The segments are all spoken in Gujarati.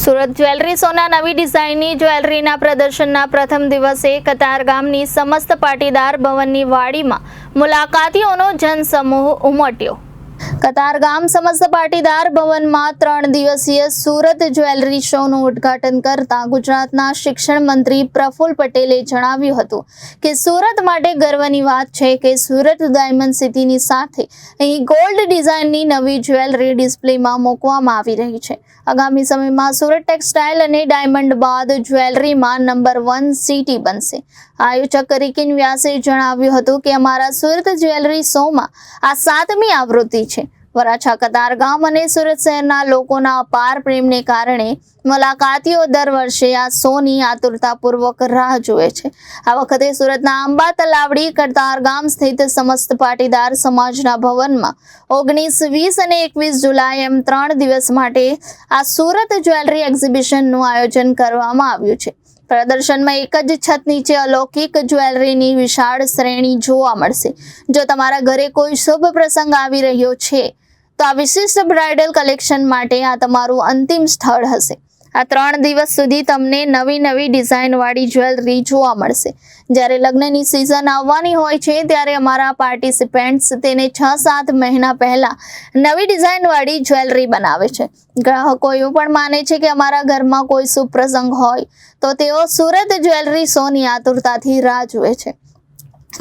સુરત જ્વેલરી સોના નવી ડિઝાઇનની જ્વેલરીના પ્રદર્શનના પ્રથમ દિવસે કતારગામની સમસ્ત પાટીદાર ભવનની વાડીમાં મુલાકાતીઓનો જનસમૂહ ઉમટ્યો। કતારગામ સમસ્ત પાટીદાર ભવનમાં 3 દિવસીય સુરત જ્વેલરી શોનું ઉદ્ઘાટન કરતા ગુજરાતના શિક્ષણ મંત્રી પ્રફુલ પટેલે જણાવ્યું હતું કે સુરત માટે ગર્વની વાત છે કે સુરત ડાયમંડ સિટીની સાથે અહીં ગોલ્ડ ડિઝાઇનની નવી જ્વેલરી ડિસ્પ્લેમાં મૂકવામાં આવી રહી છે। આગામી સમયમાં સુરત ટેક્સટાઇલ અને ડાયમંડ બાદ જ્વેલરીમાં નંબર 1 સિટી બનશે। આયોજક રિકિન વ્યાસે જણાવ્યું હતું કે અમારા સુરત જ્વેલરી શોમાં આ 7મી આવૃત્તિ છે। વરાછા કતારગામ અને સુરત શહેરના લોકોના અપાર પ્રેમને કારણે મુલાકાતીઓ દર વર્ષે આ શોની આતુરતાપૂર્વક રાહ જુએ છે। આ વખતે સુરતના અંબા તલાવડી કતારગામ સ્થિત સમસ્ત પાટીદાર સમાજના ભવનમાં 19, 20 અને 21 જુલાઈ એમ 3 દિવસ માટે આ સુરત જ્વેલરી એક્ઝિબિશનનું આયોજન કરવામાં આવ્યું છે। પ્રદર્શનમાં એક જ છત નીચે અલૌકિક જ્વેલરીની વિશાળ શ્રેણી જોવા મળશે। જો તમારા ઘરે કોઈ શુભ પ્રસંગ આવી રહ્યો છે તો આ વિશિષ્ટ બ્રાઇડલ કલેક્શન માટે આ તમારું અંતિમ સ્થળ હશે। આ 3 દિવસ સુધી તમને નવી ડિઝાઇનવાળી જ્વેલરી જોવા મળશે। જ્યારે લગ્નની સિઝન આવવાની હોય છે ત્યારે અમારા પાર્ટિસિપેન્ટ્સ તેને 6-7 મહિના પહેલા નવી ડિઝાઇનવાળી જ્વેલરી બનાવે છે। ગ્રાહકો એવું પણ માને છે કે અમારા ઘરમાં કોઈ શુભ પ્રસંગ હોય તો તેઓ સુરત જ્વેલરી શોની આતુરતાથી રાહ જુએ છે।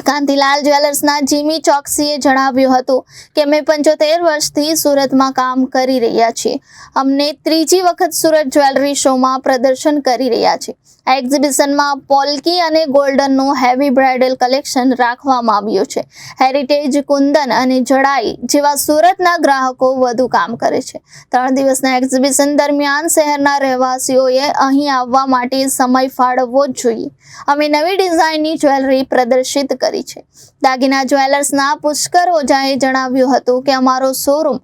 કાંતિલાલ જ્વેલર્સના જીમી ચોકસીએ જણાવ્યું હતું કે અમે 75 વર્ષથી સુરતમાં કામ કરી રહ્યા છીએ। અમને 3જી વખત સુરત જ્વેલરી શોમાં પ્રદર્શન કરી રહ્યા છે। આ એક્ઝિબિશનમાં પોલ્કી અને ગોલ્ડનનું હેવી બ્રાઇડલ કલેક્શન રાખવામાં આવ્યું છે। હેરિટેજ, કુંદન અને જડાઈ જેવા સુરતના ગ્રાહકો વધુ કામ કરે છે। 3 દિવસના એક્ઝિબિશન દરમિયાન શહેરના રહેવાસીઓએ અહીં આવવા માટે સમય ફાળવવો જ જોઈએ। અમે નવી ડિઝાઇનની જ્વેલરી પ્રદર્શિત કરી છે। દાગીના જ્વેલર્સના પુષ્કર ઓઝાએ જણાવ્યું હતું કે અમારો શોરૂમ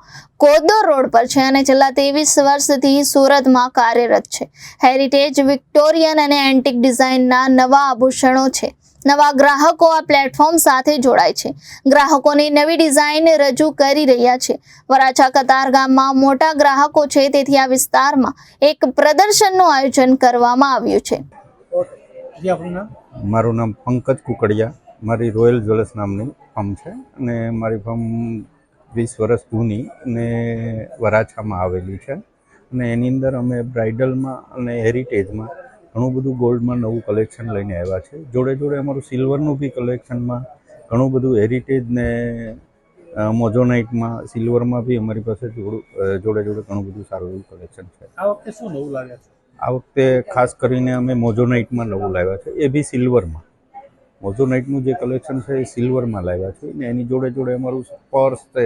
કોદોર રોડ પર છે અને છેલ્લા 23 વર્ષથી સુરતમાં કાર્યરત છે। હેરિટેજ, વિક્ટોરિયન અને એન્ટિક ડિઝાઇનના નવા આભૂષણો છે। નવા ગ્રાહકો આ પ્લેટફોર્મ સાથે જોડાય છે। ગ્રાહકોની નવી ડિઝાઇન રજૂ કરી રહ્યા છે। વરાછા કતારગામમાં મોટા ગ્રાહકો છે, તેથી આ વિસ્તારમાં એક પ્રદર્શનનું આયોજન કરવામાં આવ્યું છે। મારું નામ પંકજ કુકડિયા, મારી રોયલ જ્વેલર્સ નામની ફર્મ છે અને મારી ફર્મ 20 વર્ષ જૂની અને વરાછામાં આવેલી છે અને એની અંદર અમે બ્રાઇડલમાં અને હેરિટેજમાં ઘણું બધું ગોલ્ડમાં નવું કલેક્શન લઈને આવ્યા છે। જોડે અમારું સિલ્વરનું બી કલેક્શનમાં ઘણું બધું હેરિટેજ ને મોઝોનાઇટમાં સિલ્વરમાં બી અમારી પાસે જોડે ઘણું બધું સારું એવું કલેક્શન છે। આ વખતે શું નવું લાગ્યા છે? આ વખતે ખાસ કરીને અમે મોઝોનાઇટમાં નવું લાવ્યા છે, એ બી સિલ્વરમાં। મોઝોનાઇટનું જે કલેક્શન છે એ સિલ્વરમાં લાવ્યા છે ને એની જોડે અમારું પર્સ છે,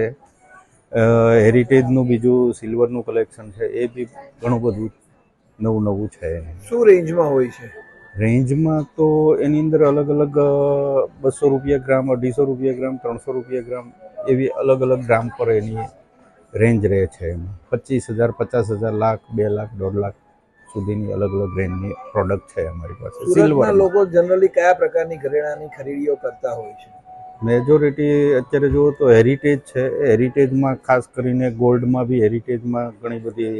હેરિટેજનું બીજું સિલ્વરનું કલેક્શન છે, એ બી ઘણું બધું નવું છે। શું રેન્જમાં હોય છે? રેન્જમાં તો એની અંદર અલગ 200 રૂપિયા ગ્રામ, 250 રૂપિયા ગ્રામ, 300 રૂપિયા ગ્રામ એવી અલગ ગ્રામ પર એની રેન્જ રહે છે। એમાં 25,000, 50,000, લાખ, 2 લાખ, 1.5 લાખ સુધીની અલગ રેન્જની પ્રોડક્ટ છે અમારી પાસે। સુરતના લોકો જનરલી કયા પ્રકારની ઘરેણાની ખરીદીઓ કરતા હોય છે? મેજોરિટી અત્યારે જુઓ તો હેરિટેજ છે। હેરિટેજમાં ખાસ કરીને ગોલ્ડમાં બી હેરિટેજમાં ઘણી બધી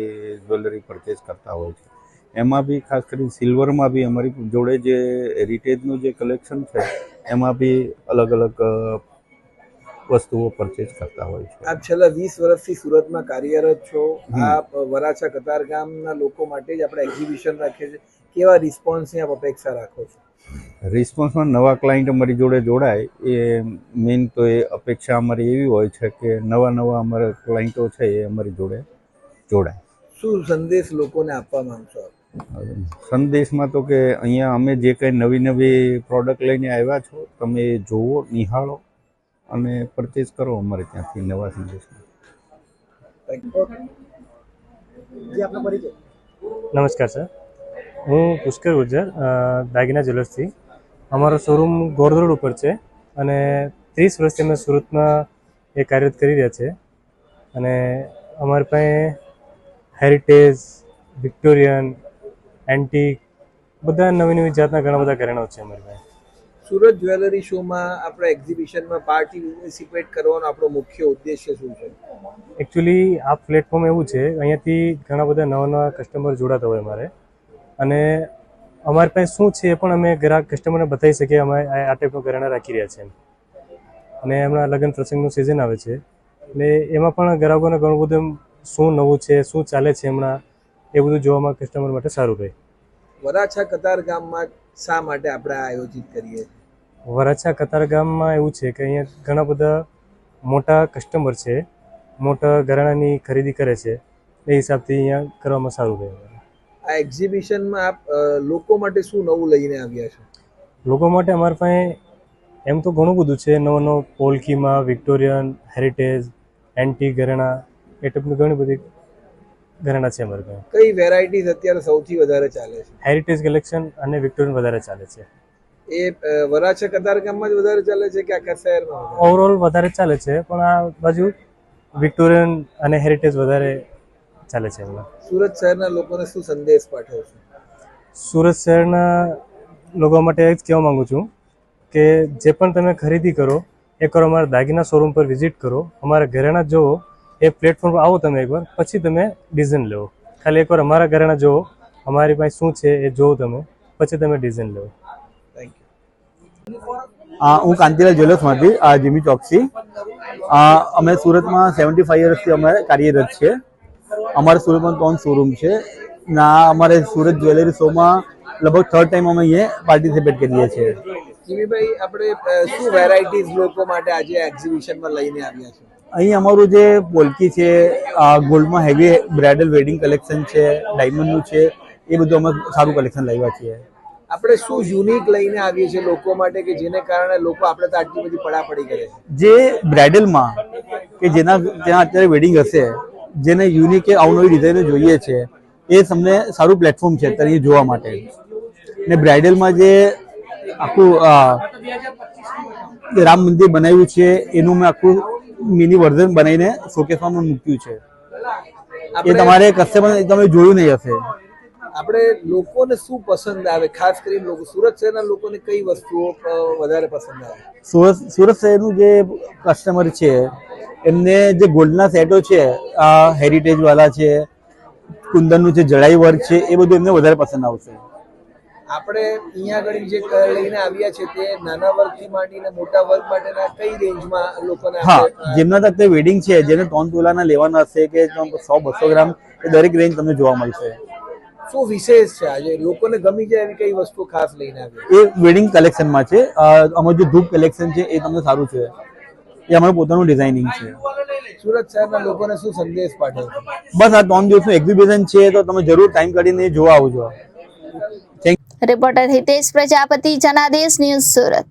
જ્વેલરી પરચેસ કરતા હોય છે। એમાં બી ખાસ કરીને સિલ્વરમાં બી અમારી જોડે જે હેરિટેજનું જે કલેક્શન છે એમાં બી અલગ વસ્તુઓ પરચેસ કરતા હોય છે। આપ છેલ્લા 20 વર્ષથી સુરતમાં કાર્યરત છો। આપ વરાછા કતારગામના લોકો માટે જ આપણે એક્ઝિબિશન રાખીએ છીએ। કેવા રિસ્પોન્સની આપ અપેક્ષા રાખો છો? રિસ્પોન્સમાં નવા ક્લાયન્ટ અમારી જોડે જોડાય એ મેઇન તો એ અપેક્ષા અમારી એવી હોય છે કે નવા અમારા ક્લાયન્ટો છે એ અમારી જોડે જોડાય। શું સંદેશ લોકોને આપવા માંગશો આપ? સંદેશમાં તો કે અહીંયા અમે જે કંઈ નવી પ્રોડક્ટ લઈને આવ્યા છો તમે જુઓ, નિહાળો અને પરચેસ કરો અમારે ત્યાંથી નવા સંદેશમાં। નમસ્કાર સર, હું પુષ્કર ગુર્જર, દાગીના જ્વેલર્સથી। અમારો શોરૂમ ગોર રોડ ઉપર છે અને 30 વર્ષથી અમે સુરતમાં એ કાર્યરત કરી રહ્યા છે અને અમારી પાસે હેરિટેજ, વિક્ટોરિયન, એન્ટિક બધા નવી જાતના ઘણા બધા ઘરેણાઓ છે અમારી પાસે। સુરત જ્વેલરી શોમાં આપણે એક્ઝિબિશનમાં પાર્ટિસિપેટ કરવાનો આપણો મુખ્ય ઉદ્દેશ્ય શું છે? એકચ્યુઅલી આ પ્લેટફોર્મ એવું છે, અહીંયાથી ઘણા બધા નવા નવા કસ્ટમર જોડાતા હોય અમારે, અને અમારી પાસે શું છે એ પણ અમે ગ્રાહક કસ્ટમરને બતાવી શકીએ અમે આ ટાઈપનું ઘરેણાં રાખી રહ્યા છીએ. અને હમણાં લગ્ન પ્રસંગનું સિઝન આવે છે એટલે એમાં પણ ગ્રાહકોને ઘણું બધું શું નવું છે, શું ચાલે છે હમણાં, એ બધું જોવામાં કસ્ટમર માટે સારું રહે. વરાછા કતારગામમાં શા માટે આપણે આ આયોજિત કરીએ? વરાછા કતારગામમાં એવું છે કે અહીંયા ઘણા બધા મોટા કસ્ટમર છે, મોટા ઘરેણાંની ખરીદી કરે છે, એ હિસાબથી અહીંયા કરવામાં સારું રહે. આ એક્ઝિબિશનમાં આપ લોકો માટે શું નવું લઈને આવ્યા છો? લોકો માટે અમારી પાસે એમ તો ઘણું બધું છે, નવો નવો પોલકીમાં વિક્ટોરિયન, હેરિટેજ, એન્ટી ઘરેણાં, એ ટાઈપની ઘણી બધી ઘરેણાં છે અમારી પાસે. કઈ વેરાયટીઝ અત્યારે સૌથી વધારે ચાલે છે? હેરિટેજ કલેક્શન અને વિક્ટોરિયન વધારે ચાલે છે. એ વરાછા કતારગામમાં જ વધારે ચાલે છે કે આખા શહેરમાં? ઓવરઓલ વધારે ચાલે છે, પણ આ બાજુ વિક્ટોરિયન અને હેરિટેજ વધારે ચાલે છે હમણાં. સુરત શહેરના લોકોને શું સંદેશ પાઠવશો? સુરત શહેરના લોકો માટે એ જ કહેવા માગું છું કે જે પણ તમે ખરીદી કરો એકવાર અમારા દાગીના શોરૂમ પર વિઝિટ કરો, અમારા ઘરેણાં જુઓ, એ પ્લેટફોર્મ પર આવો તમે એકવાર, પછી તમે ડિસિઝન લો. ખાલી એકવાર અમારા ઘરેણાં જુઓ, અમારી પાસે શું છે એ જોવો તમે, પછી તમે ડિસિઝન લો. Thank you. હું કાંતિલાલ જ્વેલર્સમાંથી જીમી ચોકસી. અમે સુરતમાં 75 વર્ષથી અમે કાર્યરત છીએ. અમારા સુરતમાં 3 શોરૂમ છે. ના અમારે સુરત જ્વેલરી શોમાં લગભગ 3rd ટાઈમ અમે અહીંયા પાર્ટિસિપેટ કરીએ છીએ. જીમીભાઈ, આપણે શું વેરાયટીઝ લોકો માટે આજે એક્ઝિબિશનમાં લઈને આવ્યા છો? અહીં અમારું જે પોલકી છે, ગોલ્ડમાં હેવી બ્રાઇડલ વેડિંગ કલેક્શન છે, ડાયમંડનું છે, એ બધું અમે સારું કલેક્શન લાવ્યા છીએ. આપણે શું યુનિક લઈને આવીએ છીએ લોકો માટે કે જેને કારણે લોકો આપણે તો આટલી બધી પડાપડી કરે છે? જે બ્રાઇડલમાં કે જેના ત્યાં અત્યારે વેડિંગ હશે, જેને યુનિક કે અવનવી ડિઝાઇનો જોઈએ છે, એ તમને સારું પ્લેટફોર્મ છે અત્યારે જોવા માટે. ને બ્રાઇડલમાં જે આખું રામ મંદિર બનાવ્યું છે એનું મેં આખું મિની વર્ઝન બનાવીને શોકેસમાં મૂક્યું છે. એ તમારે કશે પણ તમે જોયું નહીં હશે. આપણે લોકોને શું પસંદ આવે? ખાસ કરીને લોકો સુરત શહેરના લોકોને કઈ વસ્તુઓ વધારે પસંદ આવે? સુરત શહેરનું જે કસ્ટમર છે એમને જે ગોલ્ડના સેટો છે, હેરિટેજ વાળા છે, કુંદનનું જે જડાઈ વર્ક છે, એ બધું એમને વધારે પસંદ આવશે. આપણે અહીંયા આગળ જે લઈને આવ્યા છે તે નાના વર્ગથી માંડીને મોટા વર્ગ માટેના કઈ રેન્જમાં લોકોને? હા, જેમના અત્યારે વેડિંગ છે, જેને 3 તોલાના લેવાના હશે કે 100-200 ગ્રામ, એ દરેક રેન્જ તમને જોવા મળશે. શું વિશેષ છે આજે? લોકોને ગમી જાય એવી કઈ વસ્તુ ખાસ લઈને આવ્યા? એ વેડિંગ કલેક્શનમાં છે. અમારું જે ધૂપ કલેક્શન છે એ તમને સારું છે. એ અમારું પોતાનું ડિઝાઇનિંગ છે. સુરત શહેરના લોકોને શું સંદેશ પાઠવશો? બસ આ 3 દિવસનું એક્ઝિબિશન છે તો તમે જરૂર ટાઈમ કાઢીને જોવા આવજો. Reporter Hitesh Prajapati, Janadesh news, Surat.